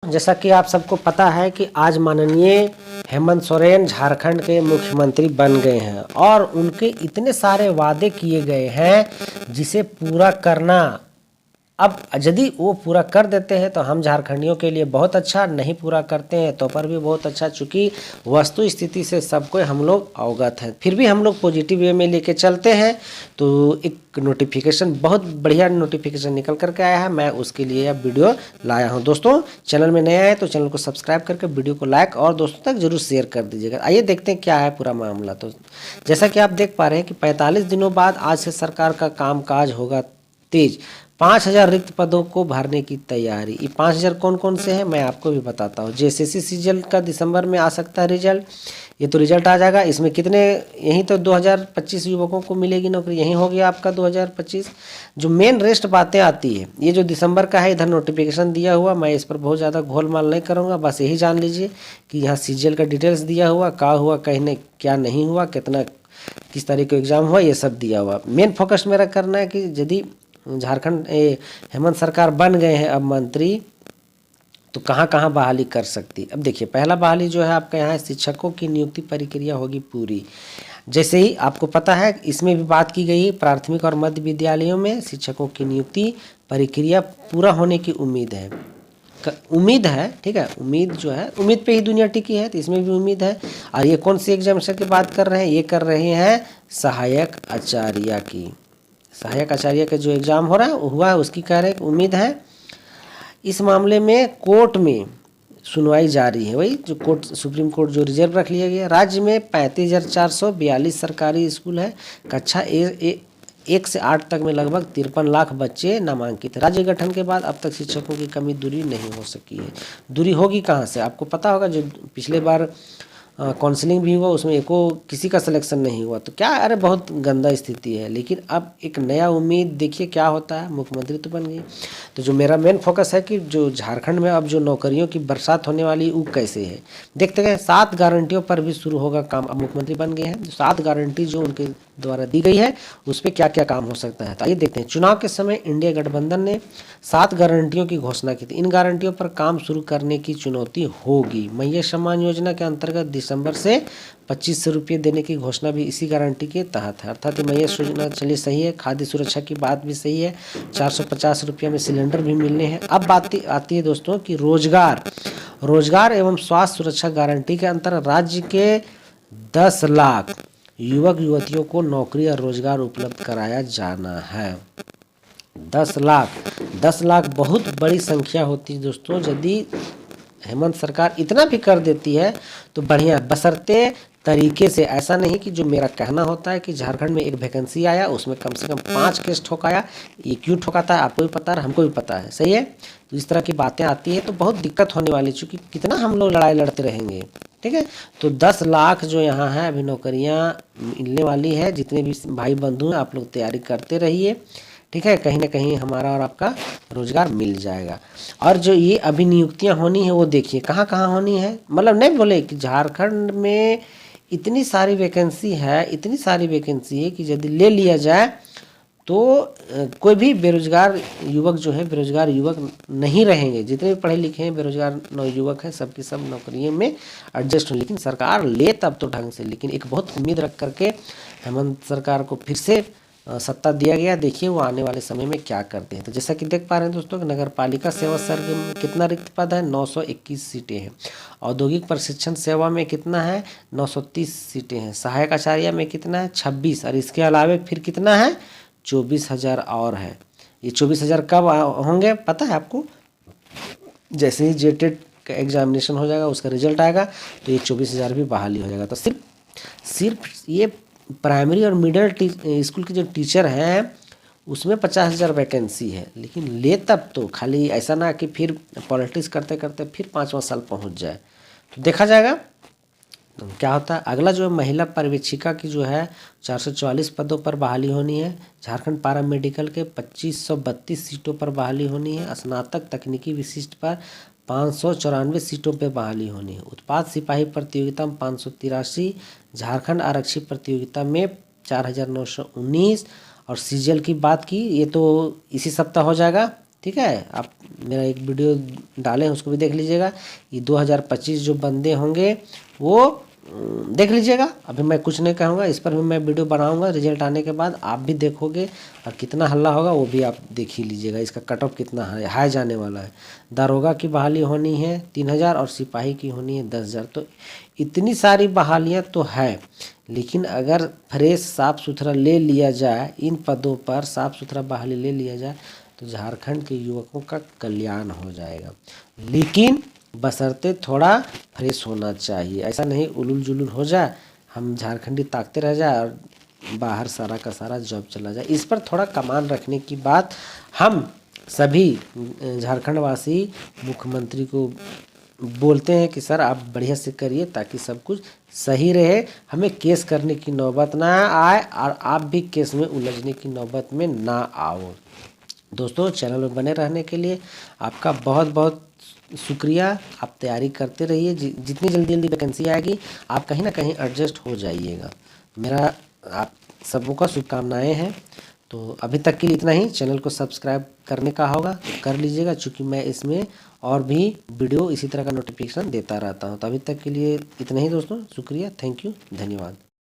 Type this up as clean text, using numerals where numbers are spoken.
जैसा कि आप सबको पता है कि आज माननीय हेमंत सोरेन झारखंड के मुख्यमंत्री बन गए हैं और उनके इतने सारे वादे किए गए हैं जिसे पूरा करना, अब यदि वो पूरा कर देते हैं तो हम झारखंडियों के लिए बहुत अच्छा, नहीं पूरा करते हैं तो पर भी बहुत अच्छा, चूँकि वस्तु स्थिति से सबको हम लोग अवगत हैं। फिर भी हम लोग पॉजिटिव वे में लेके चलते हैं। तो एक नोटिफिकेशन, बहुत बढ़िया नोटिफिकेशन निकल करके आया है, मैं उसके लिए अब वीडियो लाया हूं। दोस्तों चैनल में नया है तो चैनल को सब्सक्राइब करके वीडियो को लाइक और दोस्तों तक जरूर शेयर कर दीजिएगा। आइए देखते हैं क्या है पूरा मामला। तो जैसा कि आप देख पा रहे हैं कि 45 दिनों बाद आज से सरकार का कामकाज होगा तेज। 5000 रिक्त पदों को भरने की तैयारी। ये 5000 कौन कौन से हैं मैं आपको भी बताता हूँ। जेएसएससी सीजीएल का दिसंबर में आ सकता है रिजल्ट, ये तो रिजल्ट आ जाएगा। इसमें कितने, यहीं तो 2025 युवकों को मिलेगी नौकरी, यहीं हो गया आपका 2025। जो मेन रेस्ट बातें आती है, ये जो दिसंबर का है, इधर नोटिफिकेशन दिया हुआ, मैं इस पर बहुत ज़्यादा घोलमाल नहीं करूँगा, बस यही जान लीजिए कि यहाँ सीजीएल का डिटेल्स दिया हुआ, क्या हुआ, कहीं क्या नहीं हुआ, कितना किस तारीख को एग्जाम हुआ, ये सब दिया हुआ। मेन फोकस मेरा करना है कि यदि झारखंड हेमंत सरकार बन गए हैं अब मंत्री, तो कहाँ कहाँ बहाली कर सकती। अब देखिए, पहला बहाली जो है आपका यहाँ शिक्षकों की नियुक्ति प्रक्रिया होगी पूरी। जैसे ही आपको पता है, इसमें भी बात की गई, प्राथमिक और मध्य विद्यालयों में शिक्षकों की नियुक्ति प्रक्रिया पूरा होने की उम्मीद है। ठीक है, उम्मीद जो है, उम्मीद पे ही दुनिया टिकी है, तो इसमें भी उम्मीद है। और ये कौन सी एग्जामिनेशन की बात कर रहे हैं, ये कर रहे हैं सहायक आचार्य की। सहायक आचार्य का जो एग्ज़ाम हो रहा है हुआ है, उसकी कह रहे हैं उम्मीद है। इस मामले में कोर्ट में सुनवाई जारी है, वही जो कोर्ट, सुप्रीम कोर्ट जो रिजर्व रख लिया गया। राज्य में 35,442 सरकारी स्कूल है। कक्षा 1 से 8 तक में लगभग 53 लाख बच्चे नामांकित है। राज्य गठन के बाद अब तक शिक्षकों की कमी दूरी नहीं हो सकी है। दूरी होगी कहाँ से, आपको पता होगा, जो पिछले बार काउंसलिंग भी हुआ, उसमें एको किसी का सिलेक्शन नहीं हुआ, तो क्या, अरे बहुत गंदा स्थिति है। लेकिन अब एक नया उम्मीद, देखिए क्या होता है, मुख्यमंत्री तो बन गई। तो जो मेरा मेन फोकस है कि जो झारखंड में अब जो नौकरियों की बरसात होने वाली, वो कैसे है देखते हैं। 7 गारंटियों पर भी शुरू होगा काम। अब मुख्यमंत्री बन गए हैं, 7 गारंटी जो उनके द्वारा दी गई है, उस पर क्या क्या काम हो सकता है, तो आइए देखते हैं। चुनाव के समय इंडिया गठबंधन ने 7 गारंटियों की घोषणा की थी। इन गारंटियों पर काम शुरू करने की चुनौती होगी। मैया सम्मान योजना के अंतर्गत दिसंबर से 2500 रुपये देने की घोषणा भी इसी गारंटी के तहत है। अर्थात मैया योजना चलिए सही है, खाद्य सुरक्षा की बात भी सही है, 450 रुपये में सिलेंडर भी मिलने हैं। अब बात आती है दोस्तों कि रोजगार एवं स्वास्थ्य सुरक्षा गारंटी के अंतर्गत राज्य के 10 लाख युवक युवतियों को नौकरी और रोजगार उपलब्ध कराया जाना है। 10 लाख बहुत बड़ी संख्या होती है दोस्तों। यदि हेमंत सरकार इतना भी कर देती है तो बढ़िया, बशर्ते तरीके से। ऐसा नहीं कि जो मेरा कहना होता है कि झारखंड में एक वैकेंसी आया, उसमें कम से कम 5 केस ठोकाया। ये क्यों ठोकाता है आपको भी पता है, हमको भी पता है, सही है। तो इस तरह की बातें आती है तो बहुत दिक्कत होने वाली, चूँकि कितना हम लोग लड़ाई लड़ते रहेंगे, ठीक है। तो 10 लाख जो यहाँ है अभी नौकरियाँ मिलने वाली है। जितने भी भाई बंधु हैं, आप लोग तैयारी करते रहिए, ठीक है। कहीं ना कहीं हमारा और आपका रोजगार मिल जाएगा। और जो ये अभी नियुक्तियां होनी है, वो देखिए कहाँ कहाँ होनी है। मतलब नहीं बोले कि झारखंड में इतनी सारी वैकेंसी है, इतनी सारी वैकेंसी है कि यदि ले लिया जाए तो कोई भी बेरोजगार युवक जो है, बेरोजगार युवक नहीं रहेंगे। जितने भी पढ़े लिखे हैं बेरोजगार युवक हैं, सबकी सब नौकरियों में एडजस्ट हो। लेकिन सरकार ले तब तो ढंग से। लेकिन एक बहुत उम्मीद रख करके हेमंत सरकार को फिर से सत्ता दिया गया। देखिए वो आने वाले समय में क्या करते हैं। तो जैसा कि देख पा रहे हैं दोस्तों, नगर पालिका सेवा सर्ग में कितना रिक्त पद है, 921 सीटें हैं। औद्योगिक प्रशिक्षण सेवा में कितना है, 930 सीटें हैं। सहायक आचार्य में कितना है, 26। और इसके अलावा फिर कितना है, 24,000 और है। ये 24,000 कब होंगे पता है आपको, जैसे ही जेटेट का एग्जामिनेशन हो जाएगा, उसका रिजल्ट आएगा, तो ये 24,000 भी बहाली हो जाएगा। तो सिर्फ ये प्राइमरी और मिडिल स्कूल के जो टीचर हैं, उसमें 50,000 वैकेंसी है। लेकिन ले तब तो, खाली ऐसा ना कि फिर पॉलिटिक्स करते करते फिर 5वां साल पहुंच जाए, तो देखा जाएगा तो क्या होता है। अगला जो महिला पर्यवेक्षिका की जो है 444 पदों पर बहाली होनी है। झारखंड पारा मेडिकल के 2532 सीटों पर बहाली होनी है। स्नातक तकनीकी विशिष्ट पर 594 सीटों पर बहाली होनी है। उत्पाद सिपाही प्रतियोगिता में 583, झारखंड आरक्षी प्रतियोगिता में 4,919। और सीजीएल की बात की, ये तो इसी सप्ताह हो जाएगा ठीक है, आप मेरा एक वीडियो डाले हैं उसको भी देख लीजिएगा। ये 2025 जो बंदे होंगे वो देख लीजिएगा। अभी मैं कुछ नहीं कहूँगा, इस पर भी मैं वीडियो बनाऊंगा रिजल्ट आने के बाद, आप भी देखोगे और कितना हल्ला होगा वो भी आप देख ही लीजिएगा। इसका कट ऑफ कितना हाई जाने वाला है। दारोगा की बहाली होनी है 3000 और सिपाही की होनी है 10,000। तो इतनी सारी बहालियाँ तो है, लेकिन अगर फ्रेश साफ़ सुथरा ले लिया जाए, इन पदों पर साफ़ सुथरा बहाली ले लिया जाए तो झारखंड के युवकों का कल्याण हो जाएगा। लेकिन बशर्ते थोड़ा फ्रेश होना चाहिए, ऐसा नहीं उलूल जुलूल हो जाए, हम झारखंडी ताकते रह जाए और बाहर सारा का सारा जॉब चला जाए। इस पर थोड़ा कमान रखने की बात हम सभी झारखंड वासी मुख्यमंत्री को बोलते हैं कि सर आप बढ़िया से करिए ताकि सब कुछ सही रहे, हमें केस करने की नौबत ना आए और आप भी केस में उलझने की नौबत में ना आओ। दोस्तों, चैनल में बने रहने के लिए आपका बहुत बहुत शुक्रिया। आप तैयारी करते रहिए, जितनी जल्दी जल्दी वैकेंसी आएगी आप कहीं ना कहीं एडजस्ट हो जाइएगा। मेरा आप सबों का शुभकामनाएं हैं। तो अभी तक के लिए इतना ही। चैनल को सब्सक्राइब करने का होगा तो कर लीजिएगा, क्योंकि मैं इसमें और भी वीडियो इसी तरह का नोटिफिकेशन देता रहता हूँ। तो अभी तक के लिए इतना ही दोस्तों, शुक्रिया, थैंक यू, धन्यवाद।